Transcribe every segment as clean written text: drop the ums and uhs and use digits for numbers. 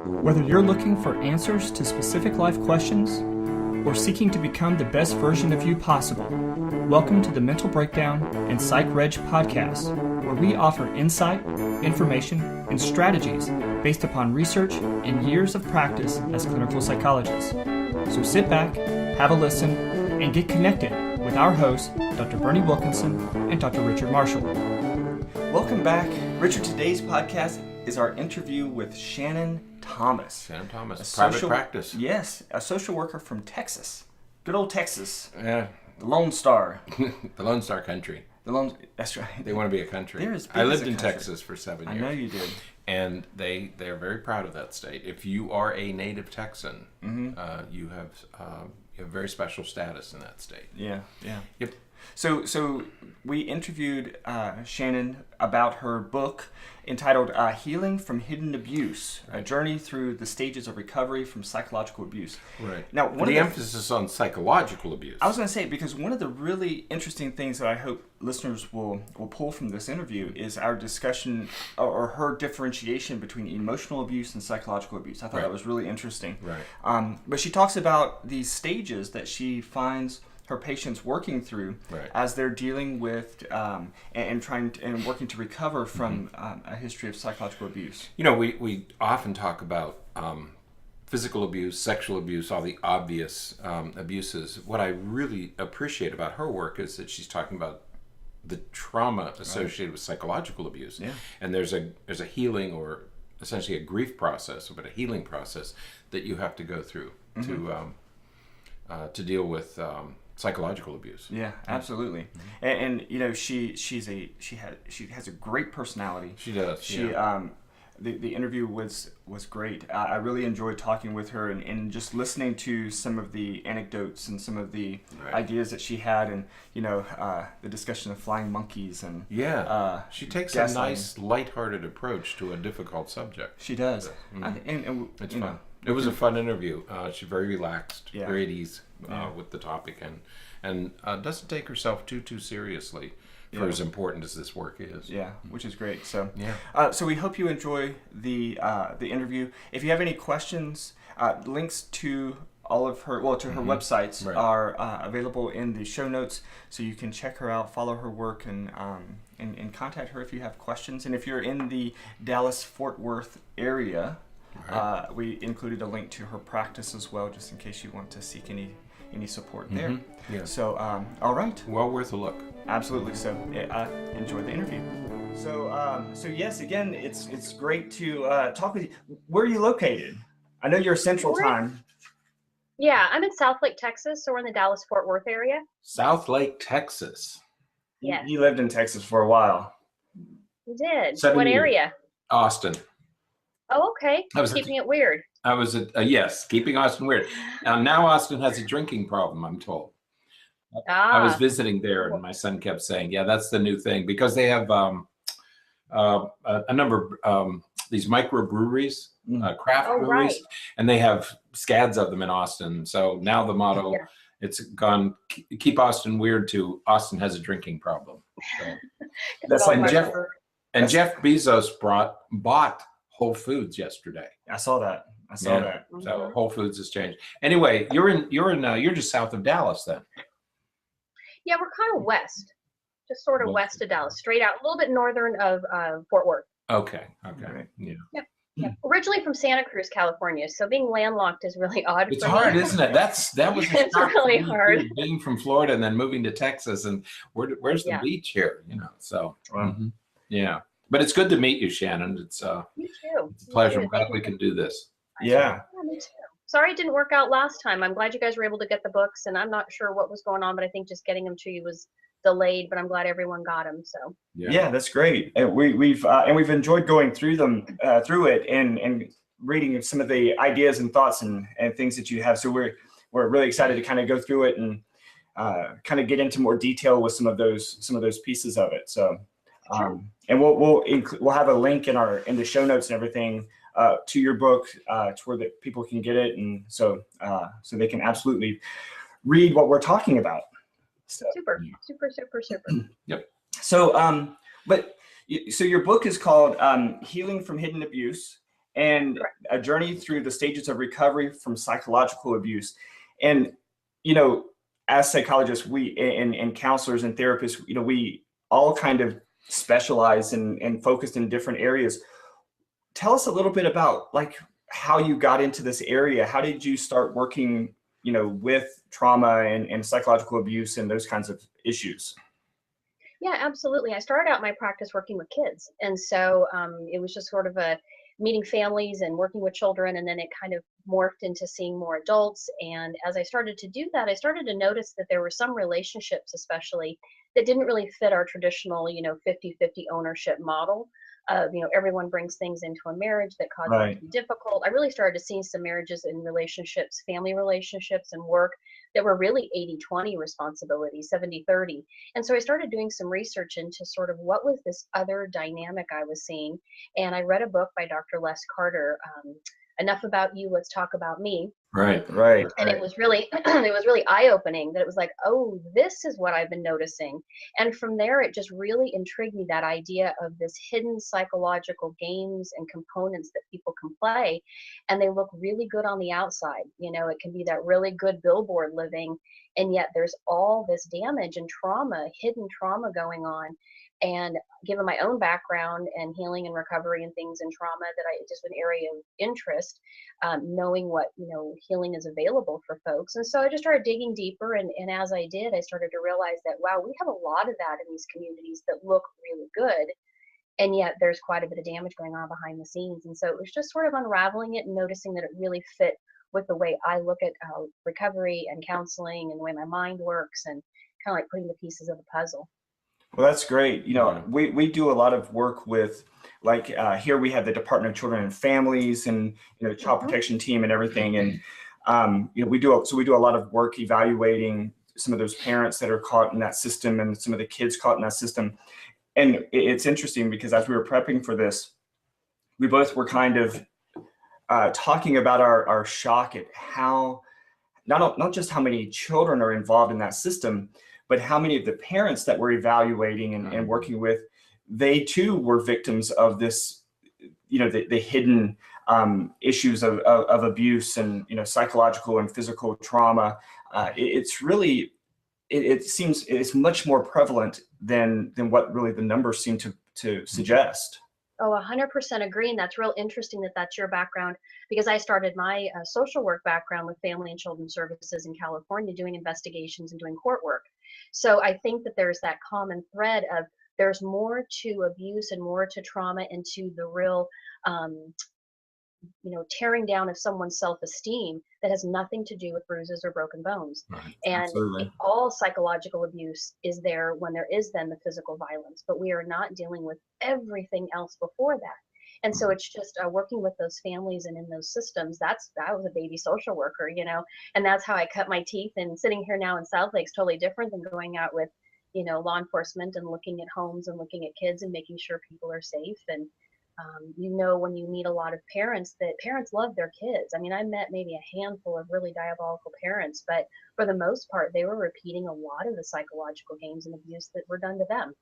Whether you're looking for answers to specific life questions or seeking to become the best version of you possible, welcome to the Mental Breakdown and Psych Reg podcast, where we offer insight, information, and strategies based upon research and years of practice as clinical psychologists. So sit back, have a listen, and get connected with our hosts, Dr. Bernie Wilkinson and Dr. Richard Marshall. Welcome back. Richard, today's podcast is our interview with Shannon Thomas. Shannon Thomas, private practice. Yes, a social worker from Texas. Good old Texas. Yeah. The Lone Star. The Lone Star country. That's right. They want to be a country. They're as big I as lived a in country. Texas for 7 years. I know you did. And they're very proud of that state. If you are a native Texan, you have very special status in that state. Yeah. Yep. So we interviewed Shannon about her book entitled Healing from Hidden Abuse, a journey through the stages of recovery from psychological abuse. Right. Now, the emphasis on psychological abuse. I was going to say, because one of the really interesting things that I hope listeners will pull from this interview is our discussion or her differentiation between emotional abuse and psychological abuse. I thought that was really interesting. Right. But she talks about these stages that she finds her patients working through as they're dealing with and working to recover from a history of psychological abuse. You know, we often talk about physical abuse, sexual abuse, all the obvious abuses. What I really appreciate about her work is that she's talking about the trauma associated with psychological abuse. Yeah. And there's a healing, or essentially a grief process, but a healing process that you have to go through to deal with psychological abuse. Yeah, absolutely. And you know, she has a great personality. She does. The interview was great. I really enjoyed talking with her and just listening to some of the anecdotes and some of the ideas that she had, and the discussion of flying monkeys and she takes a nice lighthearted approach to a difficult subject. She does. And it's fun. It was a fun interview. She's very relaxed, very at ease with the topic, and doesn't take herself too seriously for as important as this work is. Yeah, which is great. So so we hope you enjoy the interview. If you have any questions, links to all of her her websites are available in the show notes, so you can check her out, follow her work, and contact her if you have questions. And if you're in the Dallas-Fort Worth area, we included a link to her practice as well, just in case you want to seek any support there. Yeah. So, all right. Well worth a look. Absolutely. So, enjoy the interview. So yes, again, it's great to talk with you. Where are you located? I know you're Central Time. Yeah, I'm in South Lake, Texas, so we're in the Dallas-Fort Worth area. South Lake, Texas. Yes. You lived in Texas for a while. You did. 7 What years. area? Austin. Oh, okay. Keeping it weird. I was keeping Austin weird. Now Austin has a drinking problem, I'm told. I was visiting there, and my son kept saying, "Yeah, that's the new thing," because they have a number of these microbreweries, craft breweries, and they have scads of them in Austin. So now the motto, it's gone, keep Austin weird, to Austin has a drinking problem. So, that's like Jeff Bezos bought Whole Foods yesterday. I saw that. So Whole Foods has changed. Anyway, you're just south of Dallas then. Yeah, we're kind of west, just sort of west of Dallas, straight out, a little bit northern of Fort Worth. Okay. Yeah. Yep. Originally from Santa Cruz, California, so being landlocked is really odd. It's hard, isn't it? That was it's really hard. Being from Florida and then moving to Texas, and where's the beach here? So yeah. But it's good to meet you, Shannon. It's you too. It's a pleasure. I'm glad we can do this. Yeah, me too. Sorry it didn't work out last time. I'm glad you guys were able to get the books, and I'm not sure what was going on, but I think just getting them to you was delayed, but I'm glad everyone got them. So yeah, that's great. And we've enjoyed going through it and reading some of the ideas and thoughts and things that you have. So we're really excited to kind of go through it and kind of get into more detail with some of those pieces of it. So and we'll have a link in the show notes and everything to your book to where that people can get it, and so they can absolutely read what we're talking about. So, super. Yep. So, so your book is called Healing from Hidden Abuse, and a journey through the stages of recovery from psychological abuse. And, you know, as psychologists, we and counselors and therapists, you know, we all kind of specialize and focused in different areas. Tell us a little bit about like how you got into this area. How did you start working, you know, with trauma and psychological abuse and those kinds of issues? Yeah, absolutely. I started out my practice working with kids. And so it was just sort of a meeting families and working with children. And then it kind of morphed into seeing more adults. And as I started to do that, I started to notice that there were some relationships, especially, that didn't really fit our traditional, you know, 50-50 ownership model. You know, everyone brings things into a marriage that causes it to be difficult. I really started to see some marriages and relationships, family relationships and work that were really 80-20 responsibility, 70-30. And so I started doing some research into sort of what was this other dynamic I was seeing. And I read a book by Dr. Les Carter, Enough About You, Let's Talk About Me. Right. And it was really it was really eye-opening that it was like, oh, this is what I've been noticing. And from there, it just really intrigued me, that idea of this hidden psychological games and components that people can play, and they look really good on the outside. You know, it can be that really good billboard living, and yet there's all this damage and trauma, hidden trauma going on. And given my own background and healing and recovery and things in trauma, that I just an area of interest, knowing what, you know, healing is available for folks. And so I just started digging deeper. And as I did, I started to realize that, wow, we have a lot of that in these communities that look really good. And yet there's quite a bit of damage going on behind the scenes. And so it was just sort of unraveling it and noticing that it really fit with the way I look at recovery and counseling and the way my mind works, and kind of like putting the pieces of the puzzle. Well, that's great. You know, we do a lot of work with, like, here we have the Department of Children and Families and, you know, child protection team and everything. And, you know, we do a lot of work evaluating some of those parents that are caught in that system and some of the kids caught in that system. And it's interesting because as we were prepping for this, we both were kind of talking about our shock at how, not just how many children are involved in that system, but how many of the parents that we're evaluating and working with, they too were victims of this, you know, the hidden issues of abuse and, you know, psychological and physical trauma. It's really, it seems it's much more prevalent than what really the numbers seem to suggest. Oh, 100% agree. And that's real interesting that that's your background, because I started my social work background with Family and Children's Services in California, doing investigations and doing court work. So I think that there's that common thread of there's more to abuse and more to trauma and to the real, you know, tearing down of someone's self-esteem that has nothing to do with bruises or broken bones. Right. And Absolutely. all psychological abuse is there when there is then the physical violence, but we are not dealing with everything else before that. And so it's just working with those families and in those systems. I was a baby social worker, you know, and that's how I cut my teeth. And sitting here now in South Lake's totally different than going out with, you know, law enforcement and looking at homes and looking at kids and making sure people are safe. And you know, when you meet a lot of parents, that parents love their kids. I mean, I met maybe a handful of really diabolical parents, but for the most part, they were repeating a lot of the psychological games and abuse that were done to them.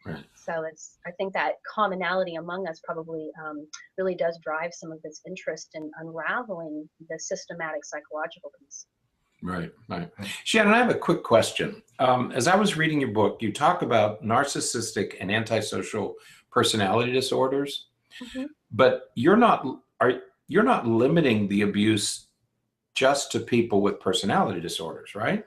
Right. So I think that commonality among us probably really does drive some of this interest in unraveling the systematic psychological piece. Right. Shannon, I have a quick question. As I was reading your book, you talk about narcissistic and antisocial personality disorders, but you're not limiting the abuse just to people with personality disorders, right?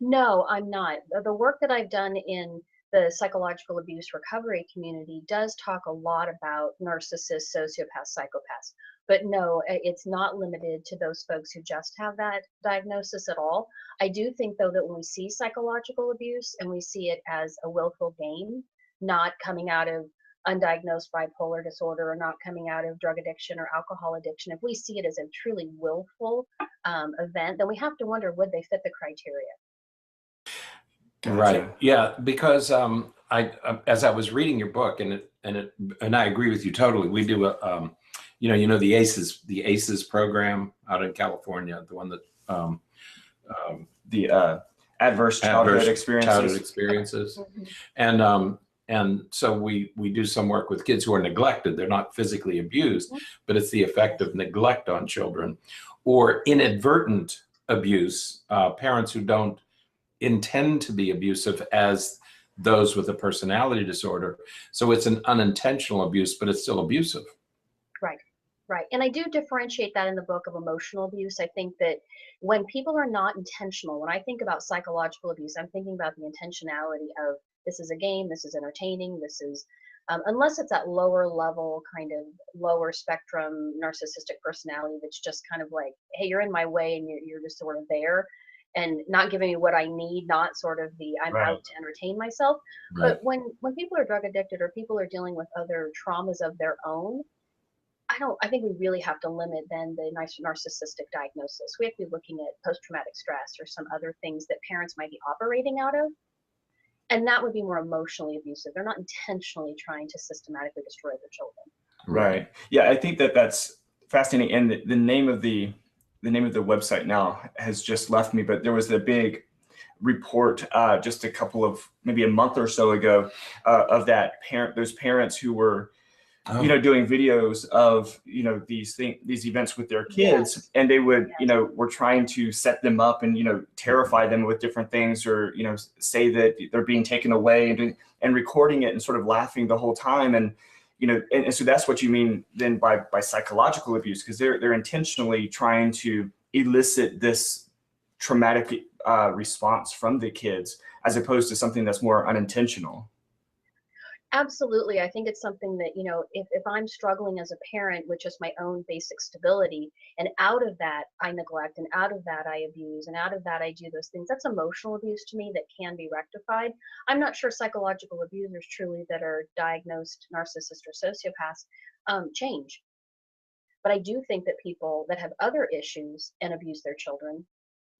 No, I'm not. The work that I've done in the psychological abuse recovery community does talk a lot about narcissists, sociopaths, psychopaths. But no, it's not limited to those folks who just have that diagnosis at all. I do think, though, that when we see psychological abuse and we see it as a willful game, not coming out of undiagnosed bipolar disorder or not coming out of drug addiction or alcohol addiction, if we see it as a truly willful event, then we have to wonder, would they fit the criteria? Gotcha. Right. Yeah, because as I was reading your book, and I agree with you totally. We do a you know the ACEs program out in California, the one that the adverse childhood experiences. And And so we do some work with kids who are neglected. They're not physically abused, but it's the effect of neglect on children, or inadvertent abuse, parents who don't intend to be abusive as those with a personality disorder. So it's an unintentional abuse, but it's still abusive. Right. Right. And I do differentiate that in the book of emotional abuse. I think that when people are not intentional, when I think about psychological abuse, I'm thinking about the intentionality of this is a game, this is entertaining, this is, unless it's at lower level, kind of lower spectrum narcissistic personality that's just kind of like, hey, you're in my way and you're just sort of there and not giving me what I need, not sort of the I'm out to entertain myself. Right. But when people are drug addicted or people are dealing with other traumas of their own, I think we really have to limit then the narcissistic diagnosis. We have to be looking at post-traumatic stress or some other things that parents might be operating out of. And that would be more emotionally abusive. They're not intentionally trying to systematically destroy their children. Right. Yeah, I think that's fascinating. And the name of the website now has just left me, but there was a big report just a couple of, maybe a month or so ago, of those parents who were doing videos of, these events with their kids, and they would, were trying to set them up and, terrify them with different things, or, say that they're being taken away, and recording it and sort of laughing the whole time. And, and so that's what you mean then by psychological abuse, because they're intentionally trying to elicit this traumatic response from the kids, as opposed to something that's more unintentional. Absolutely. I think it's something that, if I'm struggling as a parent with just my own basic stability, and out of that I neglect, and out of that I abuse, and out of that I do those things, that's emotional abuse to me that can be rectified. I'm not sure psychological abusers truly that are diagnosed narcissists or sociopaths change. But I do think that people that have other issues and abuse their children,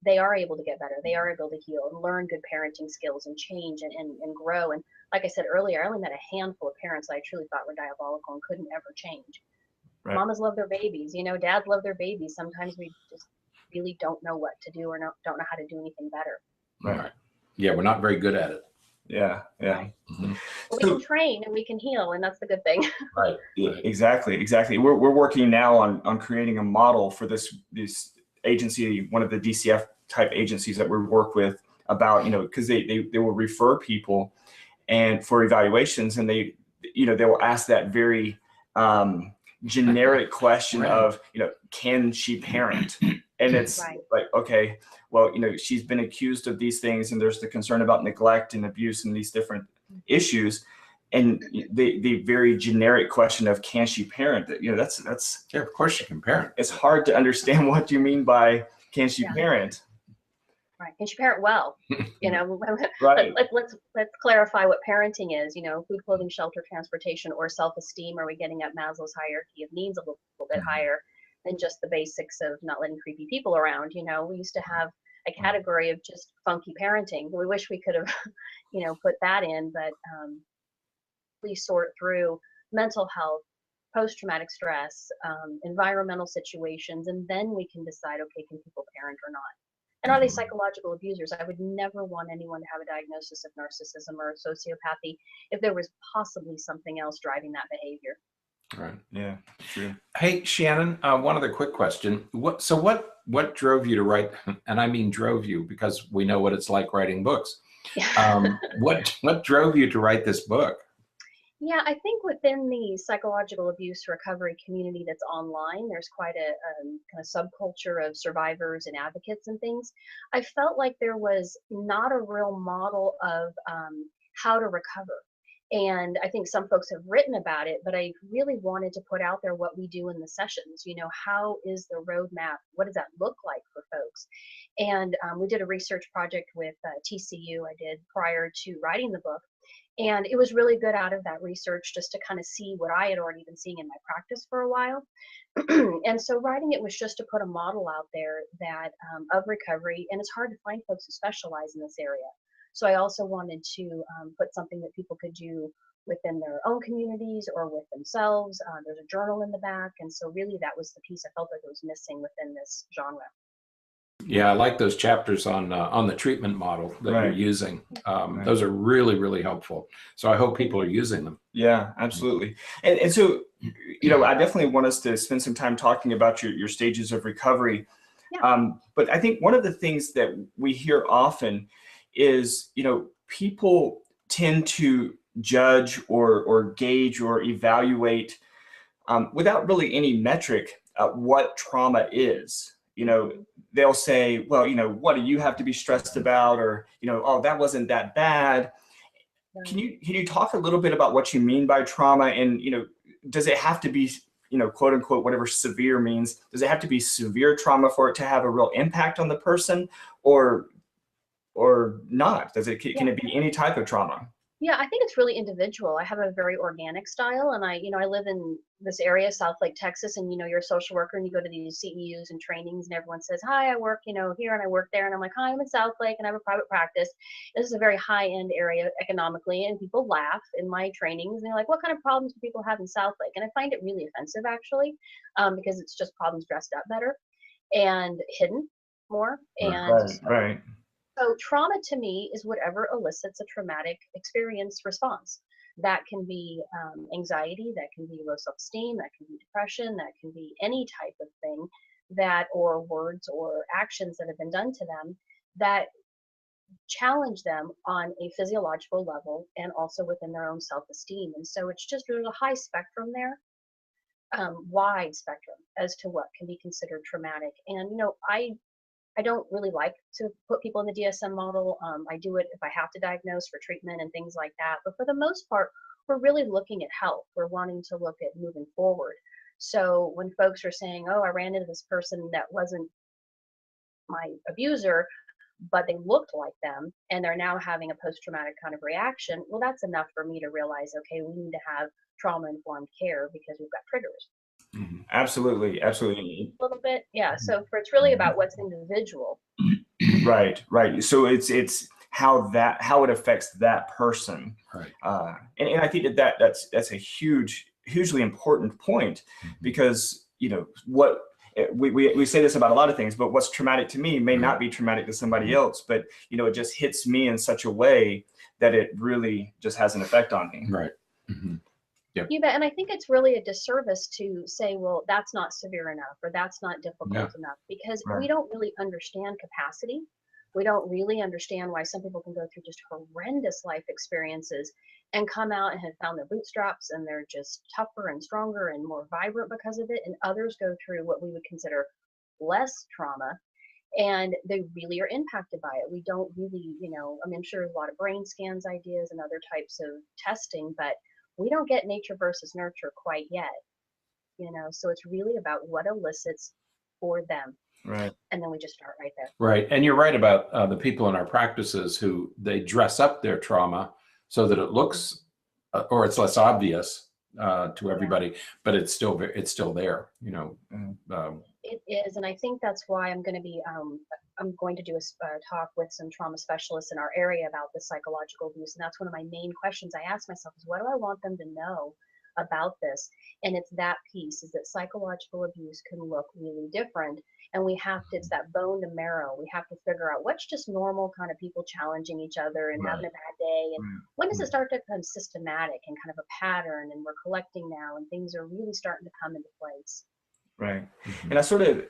they are able to get better. They are able to heal and learn good parenting skills and change and grow. And like I said earlier, I only met a handful of parents I truly thought were diabolical and couldn't ever change. Right. Mamas love their babies, dads love their babies. Sometimes we just really don't know what to do, or don't know how to do anything better. Right. Yeah, we're not very good at it. Yeah. Right. But we can train and we can heal, and that's the good thing. Right. Yeah, exactly. We're working now on creating a model for this agency, one of the DCF type agencies that we work with, about, because they will refer people and for evaluations, and they will ask that very generic question of, can she parent? And it's like, okay, well, she's been accused of these things, and there's the concern about neglect and abuse and these different issues. And the very generic question of, can she parent? That's yeah, of course she can parent. It's hard to understand what you mean by can she parent. Right. Can she parent well? Right. Let's clarify what parenting is. Food, clothing, shelter, transportation, or self-esteem. Are we getting up Maslow's hierarchy of needs a little bit higher than just the basics of not letting creepy people around? We used to have a category of just funky parenting. We wish we could have, put that in, but we sort through mental health, post-traumatic stress, environmental situations, and then we can decide, okay, can people parent or not? And are they psychological abusers? I would never want anyone to have a diagnosis of narcissism or sociopathy if there was possibly something else driving that behavior. Right. Yeah, true. Hey, Shannon, one other quick question. What drove you to write, and I mean drove you because we know what it's like writing books. What drove you to write this book? Yeah, I think within the psychological abuse recovery community that's online, there's quite a kind of subculture of survivors and advocates and things. I felt like there was not a real model of how to recover. And I think some folks have written about it, but I really wanted to put out there what we do in the sessions. How is the roadmap? What does that look like for folks? And we did a research project with TCU I did prior to writing the book. And it was really good out of that research just to kind of see what I had already been seeing in my practice for a while. And so writing it was just to put a model out there that of recovery, and it's hard to find folks who specialize in this area. So I also wanted to put something that people could do within their own communities or with themselves. There's a journal in the back. And so really that was the piece I felt like it was missing within this genre. Yeah, I like those chapters on the treatment model that you're using. Those are really, really helpful. So I hope people are using them. Yeah, absolutely. And so, I definitely want us to spend some time talking about your stages of recovery. Yeah. But I think one of the things that we hear often is, people tend to judge or gauge or evaluate without really any metric what trauma is. They'll say, well, what do you have to be stressed about? Or, oh, that wasn't that bad. Can you talk a little bit about what you mean by trauma? And, does it have to be, quote unquote, whatever severe means, does it have to be severe trauma for it to have a real impact on the person, or not? Can it be any type of trauma? Yeah, I think it's really individual. I have a very organic style, and I live in this area, South Lake, Texas, and you're a social worker, and you go to these CEUs and trainings, and everyone says, "Hi, I work, here, and I work there," and I'm like, "Hi, I'm in South Lake, and I have a private practice." This is a very high-end area economically, and people laugh in my trainings, and they're like, "What kind of problems do people have in South Lake?" And I find it really offensive, actually, because it's just problems dressed up better and hidden more, and Right. so trauma to me is whatever elicits a traumatic experience response. That can be anxiety, that can be low self-esteem, that can be depression, that can be any type of thing or words or actions that have been done to them that challenge them on a physiological level and also within their own self-esteem. And so there's a high spectrum there, wide spectrum as to what can be considered traumatic. And, I don't really like to put people in the DSM model. I do it if I have to diagnose for treatment and things like that. But for the most part, we're really looking at health. We're wanting to look at moving forward. So when folks are saying, "Oh, I ran into this person that wasn't my abuser, but they looked like them, and they're now having a post-traumatic kind of reaction," well, that's enough for me to realize, okay, we need to have trauma-informed care because we've got triggers. Absolutely. A little bit, yeah. So it's really about what's individual. Right. So it's how it affects that person. Right. And I think that's a hugely important point, because what we say this about a lot of things, but what's traumatic to me may not be traumatic to somebody else, but it just hits me in such a way that it really just has an effect on me. Right. Yep. You bet. And I think it's really a disservice to say, well, that's not severe enough or that's not difficult enough, because we don't really understand capacity. We don't really understand why some people can go through just horrendous life experiences and come out and have found their bootstraps and they're just tougher and stronger and more vibrant because of it. And others go through what we would consider less trauma and they really are impacted by it. We don't really, I'm sure there's a lot of brain scans ideas and other types of testing, but we don't get nature versus nurture quite yet, so it's really about what elicits for them. Right. And then we just start right there. Right. And you're right about the people in our practices who they dress up their trauma so that it looks or it's less obvious to everybody, but it's still there, It is. And I think that's why I'm going to do a talk with some trauma specialists in our area about the psychological abuse. And that's one of my main questions I ask myself is, what do I want them to know about this? And it's that piece, is that psychological abuse can look really different. And it's that bone to marrow. We have to figure out what's just normal kind of people challenging each other and having a bad day. And when does it start to become systematic and kind of a pattern, and we're collecting now and things are really starting to come into place. Right. And I sort of,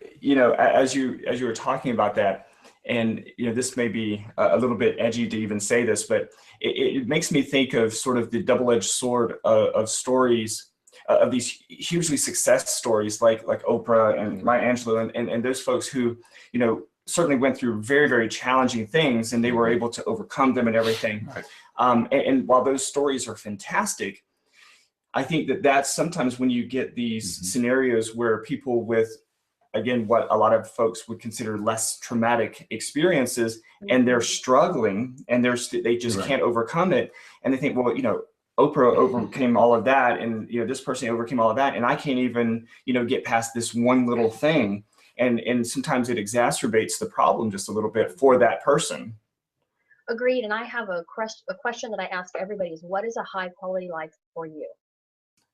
as you were talking about that, and, this may be a little bit edgy to even say this, but it makes me think of sort of the double-edged sword of stories, of these hugely success stories like Oprah and Maya Angelou and those folks who, certainly went through very, very challenging things and they were able to overcome them and everything. Right. And while those stories are fantastic, I think that's sometimes when you get these scenarios where people with, again, what a lot of folks would consider less traumatic experiences, and they're struggling and they just can't overcome it. And they think, well, Oprah overcame all of that, and this person overcame all of that, and I can't even get past this one little thing. And sometimes it exacerbates the problem just a little bit for that person. Agreed. And I have a question that I ask everybody is, what is a high quality life for you?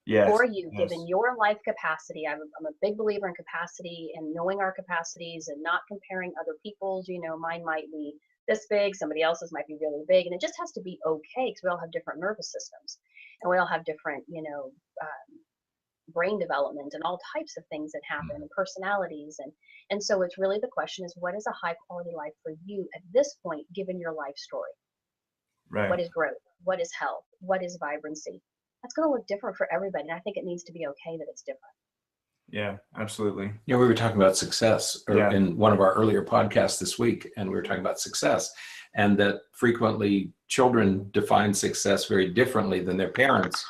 for you, Yes. given your life capacity. I'm a big believer in capacity and knowing our capacities and not comparing other people's. Mine might be this big, somebody else's might be really big, and it just has to be okay because we all have different nervous systems and we all have different, brain development and all types of things that happen and personalities. And so it's really the question is, what is a high quality life for you at this point, given your life story? Right. What is growth? What is health? What is vibrancy? That's going to look different for everybody. And I think it needs to be okay that it's different. Yeah, absolutely. We were talking about success in one of our earlier podcasts this week, and we were talking about success, and that frequently children define success very differently than their parents'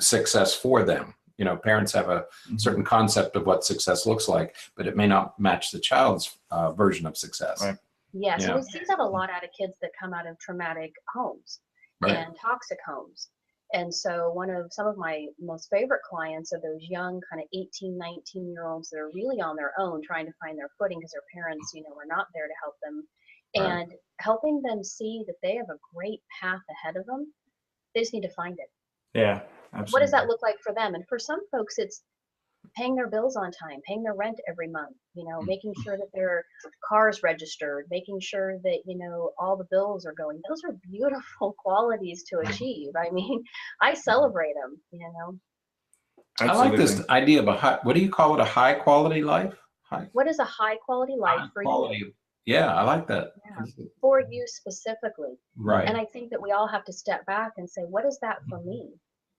success for them. Parents have a certain concept of what success looks like, but it may not match the child's version of success. Right. Yes, and we see that a lot out of kids that come out of traumatic homes and toxic homes. And so some of my most favorite clients are those young kind of 18, 19-year-olds that are really on their own trying to find their footing because their parents, were not there to help them, and helping them see that they have a great path ahead of them. They just need to find it. Yeah, absolutely. What does that look like for them? And for some folks, it's paying their bills on time, paying their rent every month, making sure that their car's registered, making sure that, all the bills are going. Those are beautiful qualities to achieve. I mean, I celebrate them. I like this idea of what do you call it? A high quality life? What is a high quality life for you? Yeah, I like that. Yeah, for you specifically. Right. And I think that we all have to step back and say, what is that for me?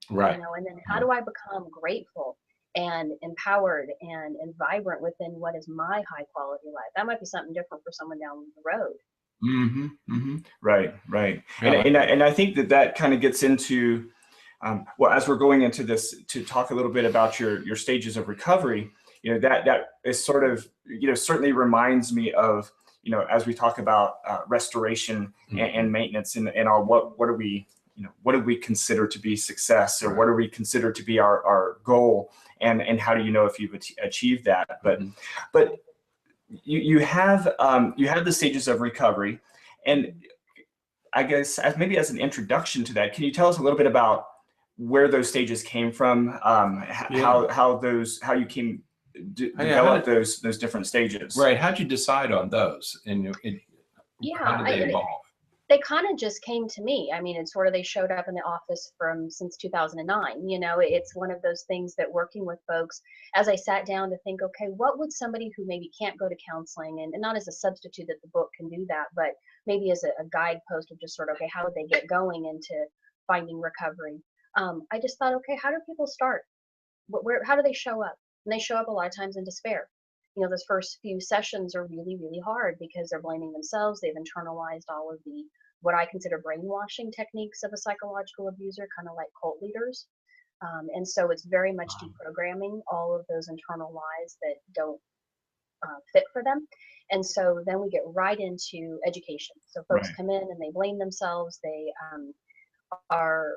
Right. And then how do I become grateful and empowered and vibrant within what is my high quality life? That might be something different for someone down the road. Mm-hmm. Mm-hmm. Right. And I think that kind of gets into, as we're going into this to talk a little bit about your stages of recovery, that is sort of, certainly reminds me of, as we talk about restoration and maintenance and all, what do we consider to be success, or what do we consider to be our goal, and how do you know if you've achieved that? But you have the stages of recovery, and I guess as an introduction to that, can you tell us a little bit about where those stages came from, how you came develop those different stages? Right. How'd you decide on those? And how did they evolve? They kind of just came to me. I mean, it's sort of, they showed up in the office since 2009. It's one of those things that working with folks, as I sat down to think, okay, what would somebody who maybe can't go to counseling, and not as a substitute that the book can do that, but maybe as a guidepost of just sort of, okay, how would they get going into finding recovery? I just thought, okay, how do people start? How do they show up? And they show up a lot of times in despair. Those first few sessions are really, really hard because they're blaming themselves. They've internalized all of what I consider brainwashing techniques of a psychological abuser, kind of like cult leaders. And so it's very much deprogramming all of those internal lies that don't fit for them. And so then we get right into education. So folks come in and they blame themselves. They are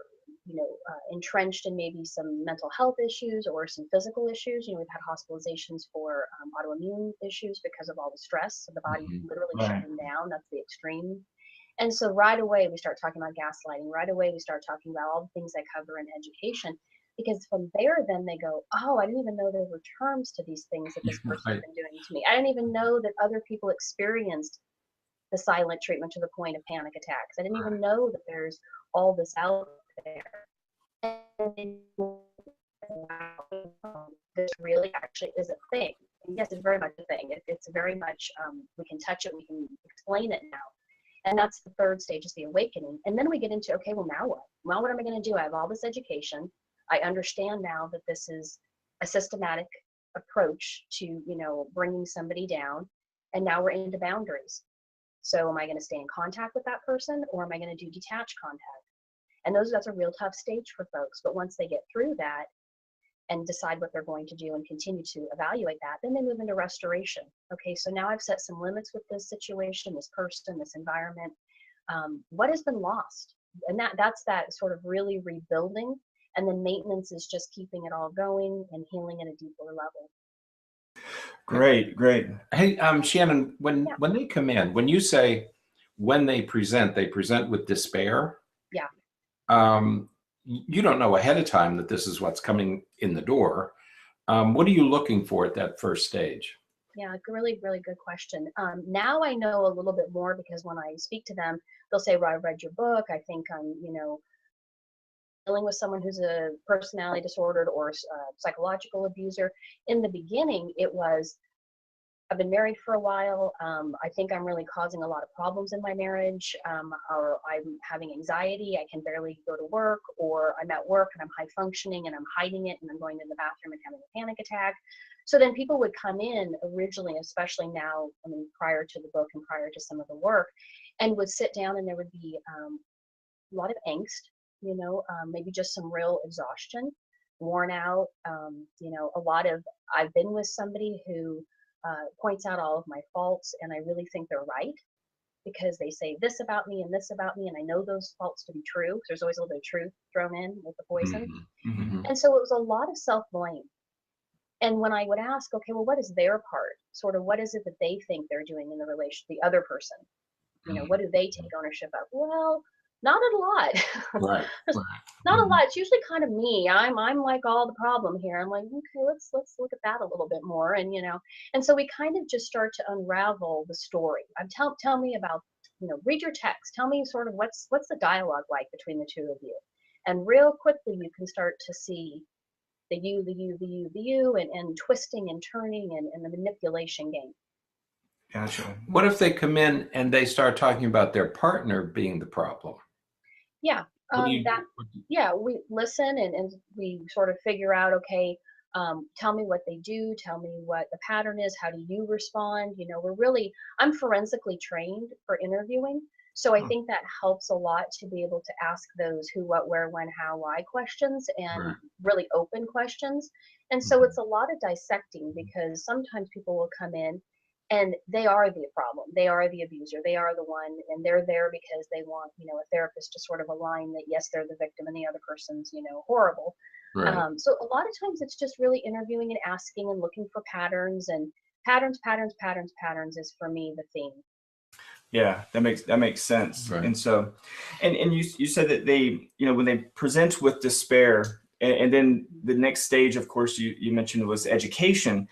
entrenched in maybe some mental health issues or some physical issues. We've had hospitalizations for autoimmune issues because of all the stress. So the body literally shutting down. That's the extreme. And so right away we start talking about gaslighting. Right away we start talking about all the things I cover in education. Because from there, then they go, oh, I didn't even know there were terms to these things that this person has been doing to me. I didn't even know that other people experienced the silent treatment to the point of panic attacks. I didn't even know that there's all this out there. And this really actually is a thing. And yes, it's very much a thing. It's very much, we can touch it, we can explain it now. And that's the third stage, is the awakening. And then we get into, okay, well, now what? Well, what am I going to do? I have all this education. I understand now that this is a systematic approach to, bringing somebody down. And now we're into boundaries. So am I going to stay in contact with that person, or am I going to do detached contact? And that's a real tough stage for folks. But once they get through that and decide what they're going to do and continue to evaluate that, then they move into restoration. Okay, so now I've set some limits with this situation, this person, this environment. What has been lost? And that's that sort of really rebuilding. And then maintenance is just keeping it all going and healing at a deeper level. Great. Hey, Shannon, when they come in, when you say when they present with despair. Yeah. you don't know ahead of time that this is what's coming in the door. What are you looking for at that first stage? Yeah, really, really good question. Now I know a little bit more because when I speak to them, they'll say, well, I read your book. I think I'm, dealing with someone who's a personality disordered or psychological abuser. In the beginning, it was, I've been married for a while. I think I'm really causing a lot of problems in my marriage, or I'm having anxiety. I can barely go to work, or I'm at work and I'm high functioning and I'm hiding it and I'm going to the bathroom and having a panic attack. So then people would come in originally, especially now, I mean, prior to the book and prior to some of the work, and would sit down and there would be a lot of angst, maybe just some real exhaustion, worn out, a lot of, I've been with somebody who points out all of my faults and I really think they're right because they say this about me and this about me and I know those faults to be true. There's always a little bit of truth thrown in with the poison. Mm-hmm. Mm-hmm. And so it was a lot of self-blame. And when I would ask, okay, well, what is their part? Sort of what is it that they think they're doing in the relation, the other person? What do they take ownership of? Well, not a lot. Right. Not a lot. It's usually kind of me. I'm like all the problem here. I'm like, okay, let's look at that a little bit more. And and so we kind of just start to unravel the story. Tell me about, read your text. Tell me sort of what's the dialogue like between the two of you. And real quickly you can start to see the you, and twisting and turning and the manipulation game. Gotcha. What if they come in and they start talking about their partner being the problem? Yeah. We listen and we sort of figure out, okay, tell me what they do, tell me what the pattern is, how do you respond? I'm forensically trained for interviewing. So I think that helps a lot to be able to ask those who, what, where, when, how, why questions and really open questions. And so it's a lot of dissecting because sometimes people will come in and they are the problem. They are the abuser. They are the one, and they're there because they want, a therapist to sort of align that, yes, they're the victim and the other person's, horrible. Right. So a lot of times it's just really interviewing and asking and looking for patterns, and patterns is for me the theme. Yeah, that makes sense. Right. And so, and you said that they, when they present with despair, and then the next stage, of course, you mentioned was education,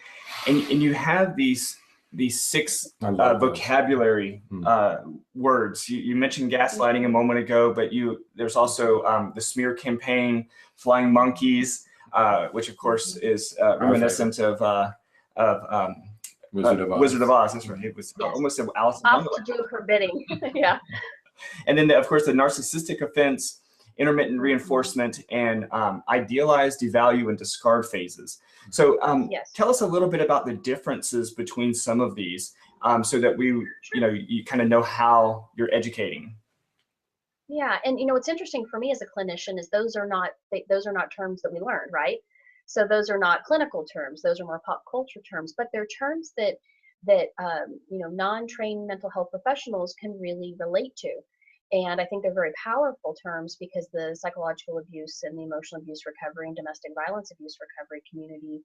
and you have these 6 vocabulary words. You mentioned gaslighting a moment ago, but there's also the smear campaign, flying monkeys, which of course is reminiscent of Wizard of Oz. That's right. It was almost Alice in Wonderland. Off to do her bidding. Yeah. And then, of course, the narcissistic offense, intermittent reinforcement, and idealize, devalue, and discard phases. So tell us a little bit about the differences between some of these so that we, you kind of know how you're educating. Yeah. And, what's interesting for me as a clinician is those are not terms that we learn, right? So those are not clinical terms. Those are more pop culture terms, but they're terms that non-trained mental health professionals can really relate to. And I think they're very powerful terms because the psychological abuse and the emotional abuse recovery and domestic violence abuse recovery community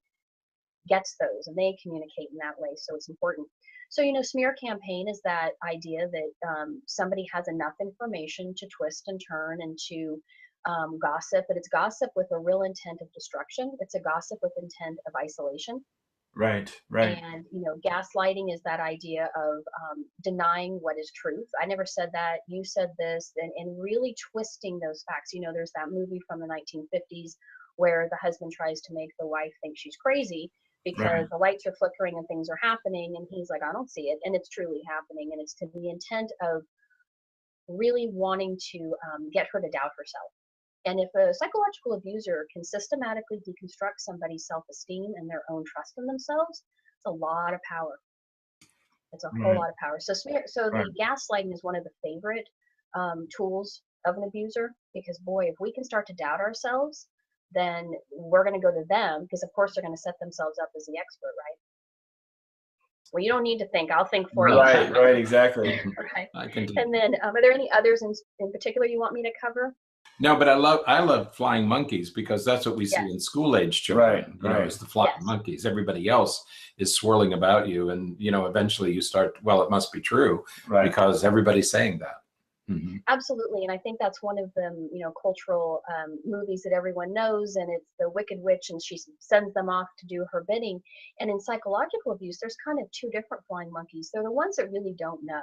gets those and they communicate in that way. So it's important. So, smear campaign is that idea that somebody has enough information to twist and turn and to gossip, but it's gossip with a real intent of destruction. It's a gossip with intent of isolation. Right. And, gaslighting is that idea of denying what is truth. I never said that. You said this, and really twisting those facts. There's that movie from the 1950s where the husband tries to make the wife think she's crazy because the lights are flickering and things are happening. And he's like, I don't see it. And it's truly happening. And it's to the intent of really wanting to get her to doubt herself. And if a psychological abuser can systematically deconstruct somebody's self-esteem and their own trust in themselves, it's a lot of power. It's a whole lot of power. So the gaslighting is one of the favorite tools of an abuser because, boy, if we can start to doubt ourselves, then we're going to go to them because, of course, they're going to set themselves up as the expert, right? Well, you don't need to think. I'll think for you. Right, exactly. Right. And then are there any others in particular you want me to cover? No, but I love flying monkeys because that's what we see in school-age children. It's the flying monkeys. Everybody else is swirling about you, and eventually you start. Well, it must be true because everybody's saying that. Absolutely. And I think that's one of the, cultural movies that everyone knows, and it's the Wicked Witch, and she sends them off to do her bidding. And in psychological abuse, there's kind of two different flying monkeys. They're the ones that really don't know.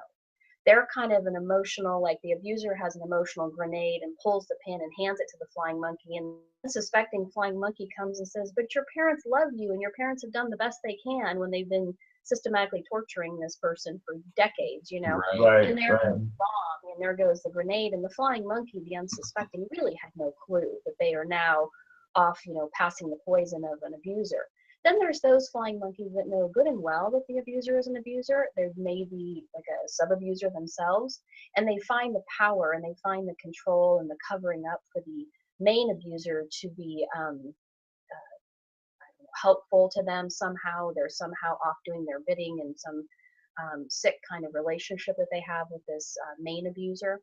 They're kind of an emotional, like the abuser has an emotional grenade and pulls the pin and hands it to the flying monkey. And unsuspecting flying monkey comes and says, but your parents love you and your parents have done the best they can, when they've been systematically torturing this person for decades, Right, and there right. goes the bomb, and there goes the grenade, and the flying monkey, the unsuspecting, really had no clue that they are now off, passing the poison of an abuser. Then there's those flying monkeys that know good and well that the abuser is an abuser. They may be like a sub-abuser themselves, and they find the power and they find the control and the covering up for the main abuser to be helpful to them somehow. They're somehow off doing their bidding in some sick kind of relationship that they have with this main abuser.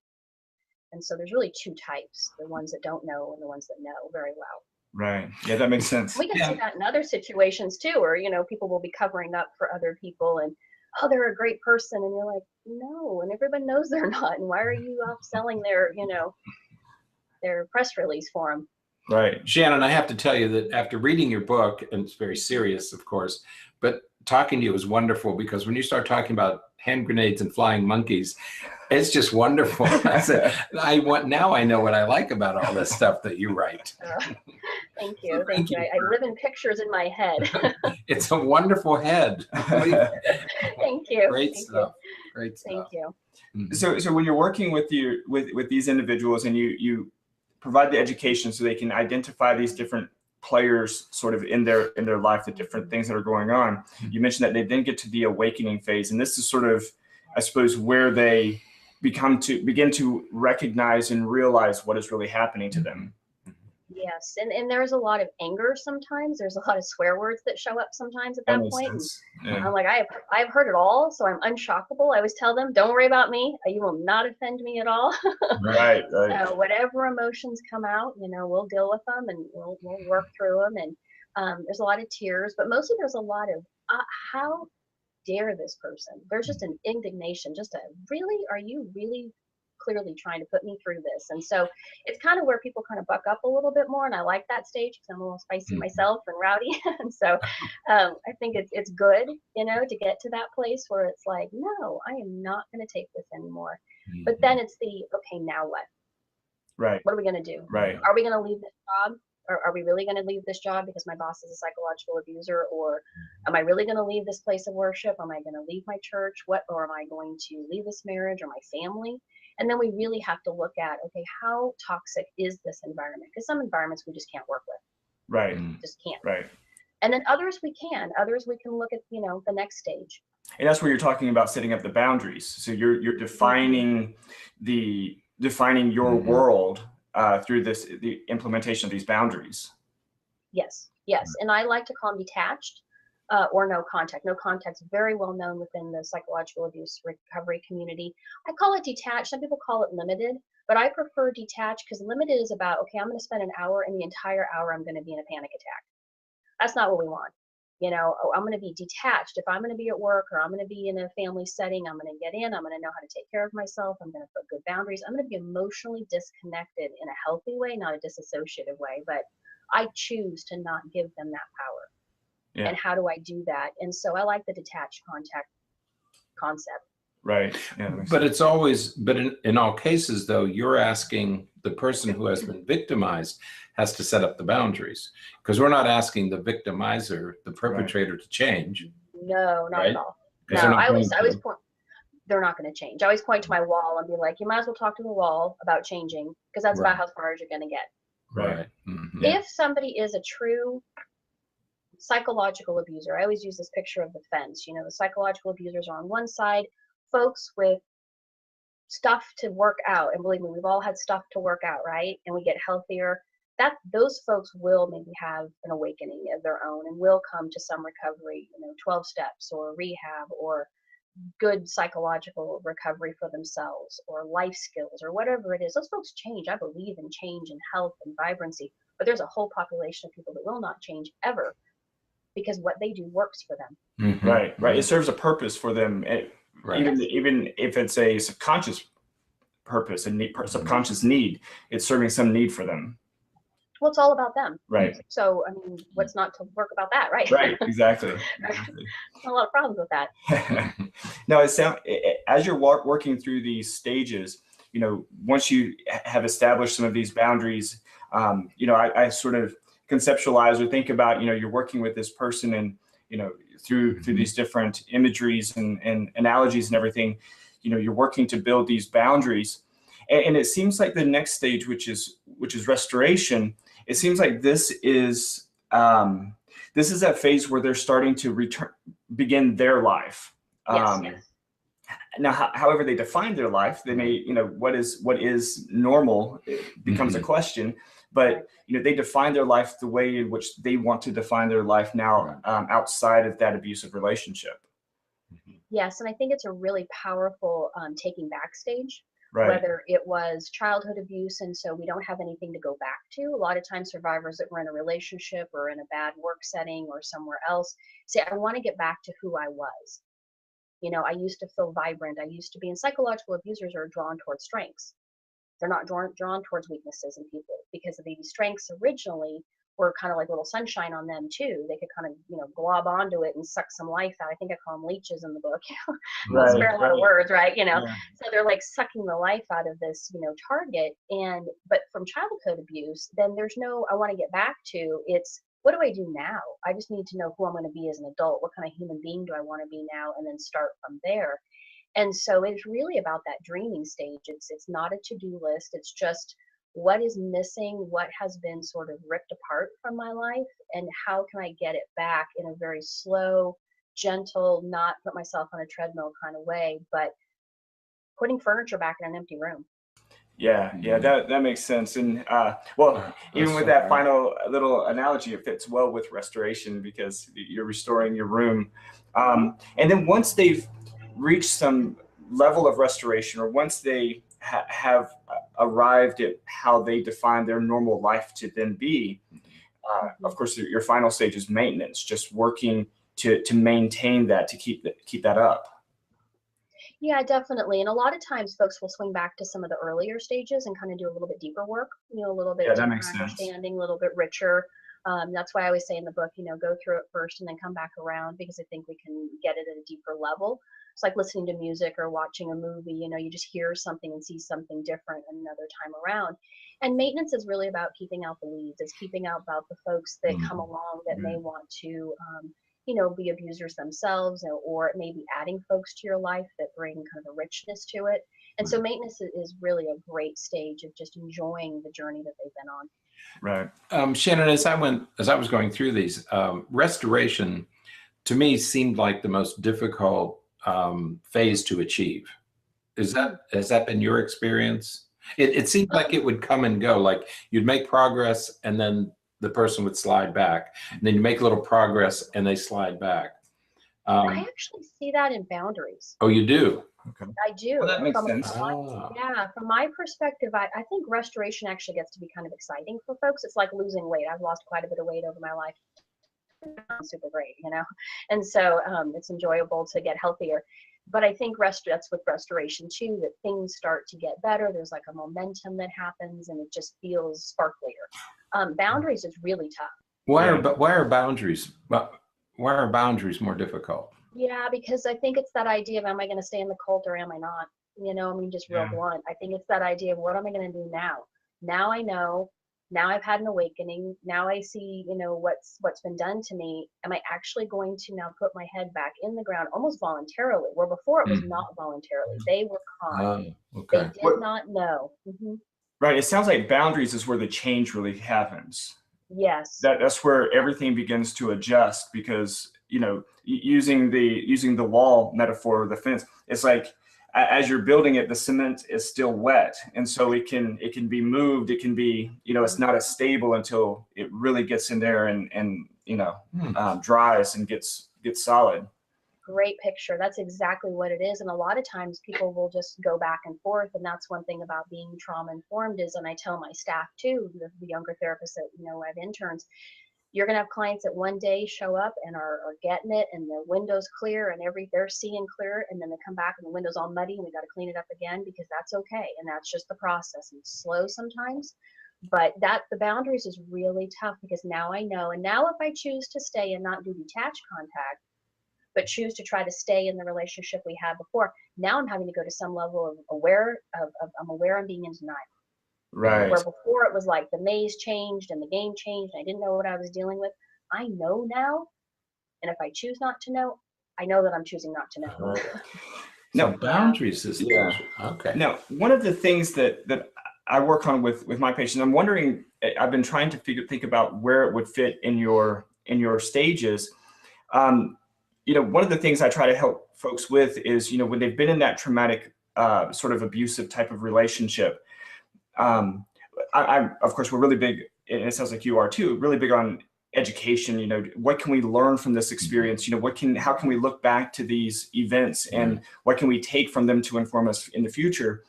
And so there's really two types, the ones that don't know and the ones that know very well. Right. Yeah, that makes sense. We can see that in other situations too, where, people will be covering up for other people and, oh, they're a great person. And you're like, no, and everyone knows they're not. And why are you off selling their, their press release for them? Right. Shannon, I have to tell you that after reading your book, and it's very serious, of course, but talking to you is wonderful, because when you start talking about hand grenades and flying monkeys, it's just wonderful. Now I know what I like about all this stuff that you write. Thank you. Thank you. I live in pictures in my head. It's a wonderful head. Thank you. Great stuff. Great stuff. Thank you. So when you're working with these individuals, and you provide the education so they can identify these different players sort of in their life, the different things that are going on, you mentioned that they then get to the awakening phase, and this is sort of, I suppose, where they begin to recognize and realize what is really happening to them. Yes, and there's a lot of anger sometimes. There's a lot of swear words that show up sometimes at that point. Yeah. I'm like, I've heard it all, so I'm unshockable. I always tell them, don't worry about me. You will not offend me at all. Right. So whatever emotions come out, we'll deal with them, and we'll work through them. And there's a lot of tears, but mostly there's a lot of how dare this person? There's just an indignation, just really, are you really clearly trying to put me through this? And so it's kind of where people kind of buck up a little bit more, and I like that stage because I'm a little spicy myself and rowdy. And so I think it's good, to get to that place where it's like, no, I am not going to take this anymore. But then it's okay, now what? Right. What are we going to do? Right. Are we going to leave this job? Or are we really going to leave this job because my boss is a psychological abuser? Or am I really going to leave this place of worship? Am I going to leave my church? Or am I going to leave this marriage or my family? And then we really have to look at, okay, how toxic is this environment? Because some environments we just can't work with. Right. Just can't. Right. And then others we can. Others we can look at, the next stage. And that's where you're talking about setting up the boundaries. So you're defining your world through the implementation of these boundaries. Yes. And I like to call them detached or no contact. No contact is very well known within the psychological abuse recovery community. I call it detached. Some people call it limited, but I prefer detached, because limited is about, okay, I'm going to spend an hour, and the entire hour I'm going to be in a panic attack. That's not what we want. I'm going to be detached. If I'm going to be at work or I'm going to be in a family setting, I'm going to get in, I'm going to know how to take care of myself. I'm going to put good boundaries. I'm going to be emotionally disconnected in a healthy way, not a disassociative way, but I choose to not give them that power. Yeah. And how do I do that? And so I like the detached contact concept. Right. Yeah, but it's always, but in all cases though, you're asking the person who has been victimized has to set up the boundaries, because we're not asking the victimizer, the perpetrator, to change. No, not at all. No, I always point, they're not going to change. I always point to my wall and be like, you might as well talk to the wall about changing, because that's about how far as you're going to get. Right. If somebody is a true psychological abuser, I always use this picture of the fence. The psychological abusers are on one side, folks with stuff to work out, and believe me, we've all had stuff to work out, right? And we get healthier. Those folks will maybe have an awakening of their own and will come to some recovery, 12 steps or rehab or good psychological recovery for themselves or life skills or whatever it is. Those folks change. I believe in change and health and vibrancy, but there's a whole population of people that will not change ever, because what they do works for them. Right. It serves a purpose for them. Even if it's a subconscious purpose, a need, subconscious need. It's serving some need for them. Well, it's all about them. Right. So, I mean, what's not to work about that, right? Right, exactly. A lot of problems with that. Now, as you're working through these stages, once you have established some of these boundaries, I sort of conceptualize or think about, you're working with this person and, through these different imageries and analogies and everything, you're working to build these boundaries. And it seems like the next stage, which is restoration, it seems like this is that phase where they're starting to begin their life. Yes. Now, however they define their life, they may, what is normal becomes a question, but they define their life the way in which they want to define their life now, outside of that abusive relationship. Yes, and I think it's a really powerful taking back stage. Right. Whether it was childhood abuse, and so we don't have anything to go back to. A lot of times survivors that were in a relationship or in a bad work setting or somewhere else say, I want to get back to who I was. I used to feel vibrant. I used to be, and psychological abusers are drawn towards strengths. They're not drawn towards weaknesses in people, because of these strengths originally were kind of like little sunshine on them too. They could kind of, glob onto it and suck some life out. I think I call them leeches in the book. I'll spare a lot of words, right? So they're like sucking the life out of this, target. But from childhood abuse, then there's no, I want to get back to, it's, what do I do now? I just need to know who I'm going to be as an adult. What kind of human being do I want to be now? And then start from there. And so it's really about that dreaming stage. It's not a to-do list. It's just, what is missing, what has been sort of ripped apart from my life, and how can I get it back in a very slow, gentle, not put myself on a treadmill kind of way, but putting furniture back in an empty room. Yeah, that makes sense. And even with that final little analogy, it fits well with restoration, because you're restoring your room. And then once they've reached some level of restoration, or once they have arrived at how they define their normal life to then be, of course, your final stage is maintenance, just working to maintain that, to keep that up. Yeah, definitely. And a lot of times folks will swing back to some of the earlier stages and kind of do a little bit deeper work, a little bit deeper understanding, a little bit richer. That's why I always say in the book, go through it first and then come back around, because I think we can get it at a deeper level. It's like listening to music or watching a movie, you just hear something and see something different another time around. And maintenance is really about keeping out the weeds. It's keeping out about the folks that come along that may want to, be abusers themselves, or it may be adding folks to your life that bring kind of a richness to it. And so maintenance is really a great stage of just enjoying the journey that they've been on. Right. Shannon, as I was going through these, restoration to me seemed like the most difficult phase to achieve. Has that been your experience? It seemed like it would come and go, like you'd make progress and then the person would slide back, and then you make a little progress and they slide back. I actually see that in boundaries. Oh, you do? Okay. I do. Well, that makes sense. Yeah, from my perspective, I think restoration actually gets to be kind of exciting for folks. It's like losing weight. I've lost quite a bit of weight over my life. It's super great, and so it's enjoyable to get healthier. But I think that's with restoration too, that things start to get better. There's like a momentum that happens, and it just feels sparklier. Boundaries is really tough. Why are boundaries more difficult? Yeah, because I think it's that idea of, am I going to stay in the cult or am I not? Just real blunt. I think it's that idea of, what am I going to do now? Now I know. Now I've had an awakening. Now I see, what's been done to me. Am I actually going to now put my head back in the ground almost voluntarily, where before it was not voluntarily? They were caught. Okay. They did not know. Right. It sounds like boundaries is where the change really happens. Yes. That's where everything begins to adjust, because, using the wall metaphor, or the fence, it's like, as you're building it, the cement is still wet. And so it can be moved. It can be, it's not as stable until it really gets in there and dries and gets solid. Great picture. That's exactly what it is. And a lot of times people will just go back and forth. And that's one thing about being trauma informed is, and I tell my staff too, the younger therapists that, I have interns, You're going to have clients that one day show up and are getting it, and the window's clear and they're seeing clear, and then they come back and the window's all muddy and we got to clean it up again, because that's okay. And that's just the process. And it's slow sometimes, but the boundaries is really tough, because now I know. And now if I choose to stay and not do detached contact, but choose to try to stay in the relationship we had before, now I'm having to go to some level of I'm aware I'm being in denial. Right. Where before it was like the maze changed and the game changed and I didn't know what I was dealing with. I know now, and if I choose not to know, I know that I'm choosing not to know. No, boundaries is the issue. Okay. Now, one of the things that I work on with my patients, I'm wondering, I've been trying to think about where it would fit in your stages. One of the things I try to help folks with is, when they've been in that traumatic sort of abusive type of relationship. I of course, we're really big, and it sounds like you are too, really big on education. What can we learn from this experience? How can we look back to these events, and what can we take from them to inform us in the future?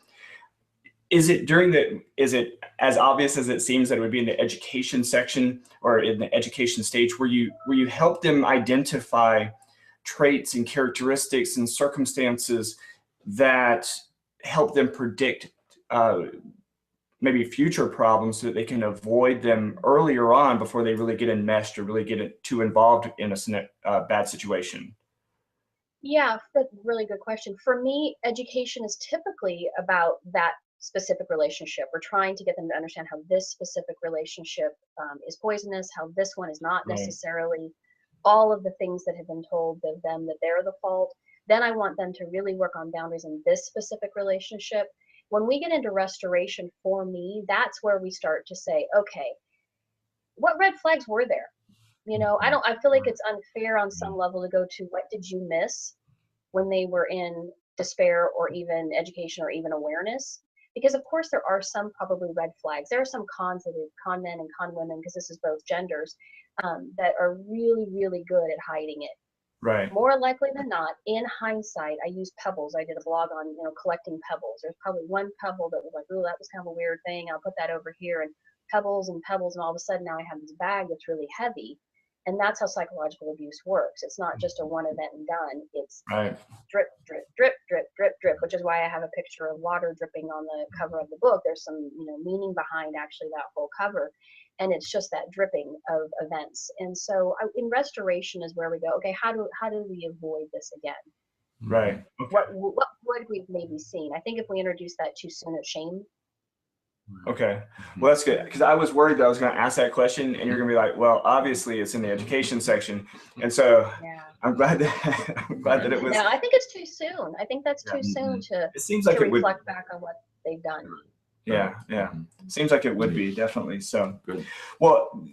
Is it as obvious as it seems that it would be in the education section or in the education stage, where you help them identify traits and characteristics and circumstances that help them predict maybe future problems, so that they can avoid them earlier on before they really get enmeshed or really get too involved in a bad situation? Yeah, that's a really good question. For me, education is typically about that specific relationship. We're trying to get them to understand how this specific relationship is poisonous, how this one is not necessarily. All of the things that have been told of them that they're the fault. Then I want them to really work on boundaries in this specific relationship. When we get into restoration, for me, that's where we start to say, okay, what red flags were there? I feel like it's unfair on some level to go to what did you miss when they were in despair or even education or even awareness. Because of course there are some probably red flags. There are some con men and con women, because this is both genders, that are really, really good at hiding it. Right. More likely than not, in hindsight, I use pebbles. I did a blog on, collecting pebbles. There's probably one pebble that was like, oh, that was kind of a weird thing. I'll put that over here, and pebbles, and all of a sudden now I have this bag that's really heavy. And that's how psychological abuse works. It's not just a one event and done. It's drip, drip, drip, drip, drip, drip, which is why I have a picture of water dripping on the cover of the book. There's some, meaning behind actually that whole cover. And it's just that dripping of events. And so in restoration is where we go, okay, how do we avoid this again? Right. Okay. What would we've maybe seen? I think if we introduce that too soon, it's shame. Okay, well, that's good, because I was worried that I was going to ask that question and you're going to be like, well, obviously it's in the education section, and so I'm glad that it was. No, I think it's too soon. I think that's too soon to. It seems like to it reflect would back on what they've done. Yeah. Seems like it would be, definitely. So good. Well,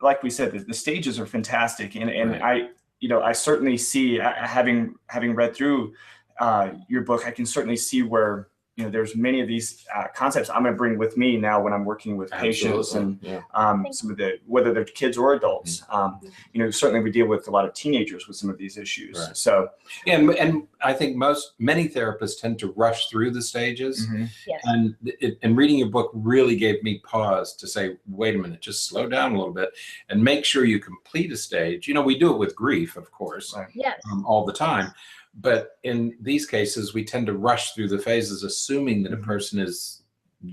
like we said, the stages are fantastic, and I certainly see, having read through your book, I can certainly see where there's many of these concepts I'm going to bring with me now when I'm working with patients, and some of whether they're kids or adults. Certainly we deal with a lot of teenagers with some of these issues. Right. So, and I think many therapists tend to rush through the stages. Yes. And reading your book really gave me pause to say, wait a minute, just slow down a little bit and make sure you complete a stage. We do it with grief, of course, yes, all the time. But in these cases, we tend to rush through the phases, assuming that a person is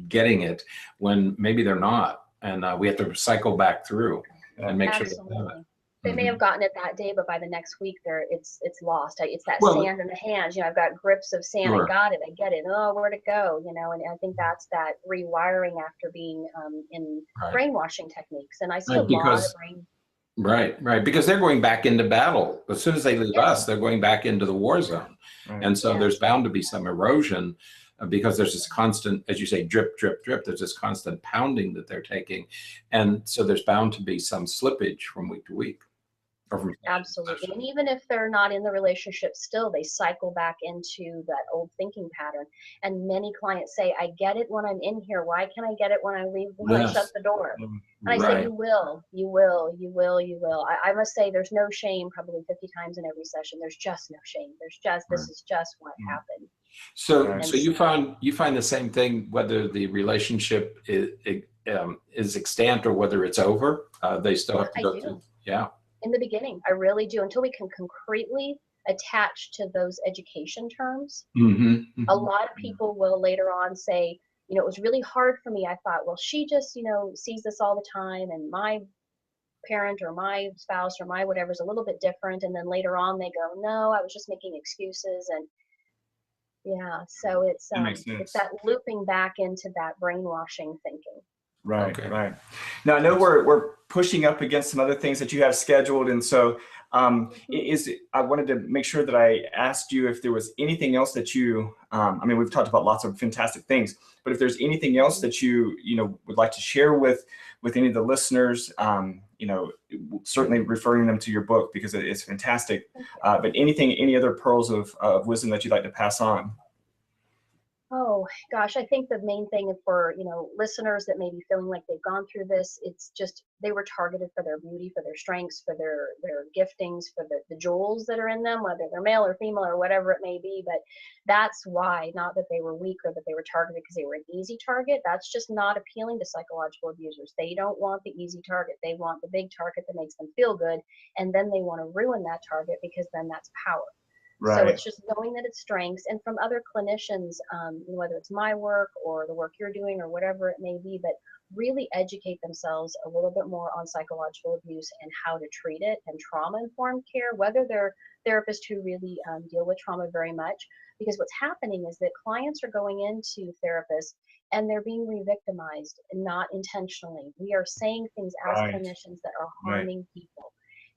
getting it when maybe they're not. And we have to cycle back through and make sure they're not. They may have gotten it that day, but by the next week, it's lost. It's that sand in the hands. I've got grips of sand. I got it. I get it. Oh, where'd it go? And I think that's that rewiring after being in brainwashing techniques. And I see a lot of brain. Right. Because they're going back into battle. As soon as they leave us, they're going back into the war zone. Right. And so there's bound to be some erosion because there's this constant, as you say, drip, drip, drip. There's this constant pounding that they're taking. And so there's bound to be some slippage from week to week. Absolutely. And even if they're not in the relationship still, they cycle back into that old thinking pattern. And many clients say, I get it when I'm in here. Why can't I get it when I leave, when I shut the door? And I say, you will. I must say there's no shame probably 50 times in every session. There's just no shame. This is just what happened. So, Right. so you find the same thing whether the relationship is extant or whether it's over. They still have to I go do. through. Yeah. In the beginning, I really do, until we can concretely attach to those education terms. Mm-hmm. A lot of people will later on say, you know, it was really hard for me. I thought, well, she just, you know, sees this all the time, and my parent or my spouse or my whatever is a little bit different. And then later on they go, no, I was just making excuses. And yeah, so it's That makes it's sense. that looping back into that brainwashing thinking. Right, Okay. right. Now I know we're pushing up against some other things that you have scheduled, and so I wanted to make sure that I asked you if there was anything else that you. I mean, we've talked about lots of fantastic things, but if there's anything else that you would like to share with any of the listeners, certainly referring them to your book because it's fantastic. But any other pearls of wisdom that you'd like to pass on? Oh gosh, I think the main thing for, you know, listeners that may be feeling like they've gone through this, it's just they were targeted for their beauty, for their strengths, for their giftings, for the jewels that are in them, whether they're male or female or whatever it may be. But that's why, not that they were weak or that they were targeted because they were an easy target. That's just not appealing to psychological abusers. They don't want the easy target. They want the big target that makes them feel good, and then they want to ruin that target because then that's power. Right. So it's just knowing that it's strengths, and from other clinicians, whether it's my work or the work you're doing or whatever it may be, but really educate themselves a little bit more on psychological abuse and how to treat it, and trauma-informed care, whether they're therapists who really deal with trauma very much. Because what's happening is that clients are going into therapists and they're being re-victimized, not intentionally. We are saying things as Right. clinicians that are Right. harming people.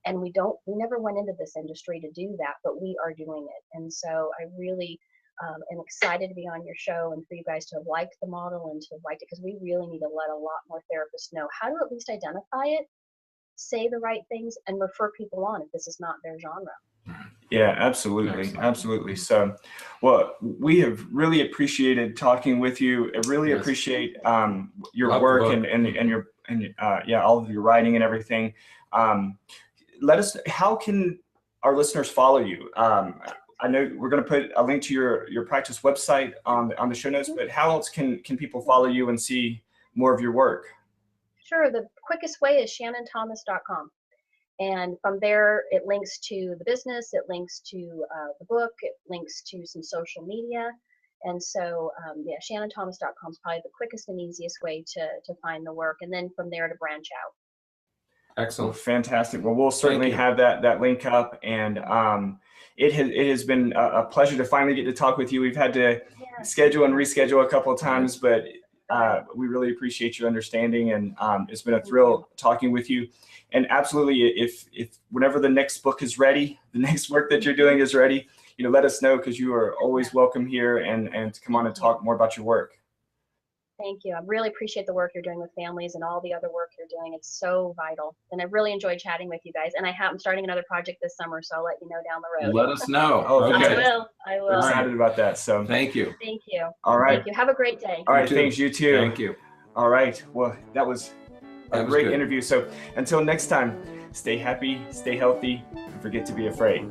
And we never went into this industry to do that, but we are doing it. And so I really am excited to be on your show and for you guys to have liked the model and to have liked it, because we really need to let a lot more therapists know how to at least identify it, say the right things, and refer people on if this is not their genre. Yeah, absolutely. Excellent. Absolutely. So, well, we have really appreciated talking with you. I really Yes. appreciate your Love the work book. and all of your writing and everything. How can our listeners follow you? I know we're going to put a link to your practice website on the show notes, but how else can people follow you and see more of your work? Sure. The quickest way is shannonthomas.com. And from there, it links to the business, it links to the book, it links to some social media. And so, shannonthomas.com is probably the quickest and easiest way to find the work. And then from there to branch out. Excellent. Well, fantastic. Well, we'll certainly you. have that link up, and it has been a pleasure to finally get to talk with you. We've had to schedule and reschedule a couple of times, but we really appreciate your understanding, and it's been a thrill talking with you. And absolutely, if whenever the next book is ready, the next work that you're doing is ready, let us know, because you are always welcome here and to come on and talk more about your work. Thank you. I really appreciate the work you're doing with families and all the other work you're doing. It's so vital. And I really enjoyed chatting with you guys. And I'm starting another project this summer, so I'll let you know down the road. Let us know. Oh, Okay. I will. We're excited about that. So Thank you. Thank you. All right. Thank you. Have a great day. All right. You too. Thanks. You too. Thank you. All right. Well, that was a great good. interview. So until next time, stay happy, stay healthy, and forget to be afraid.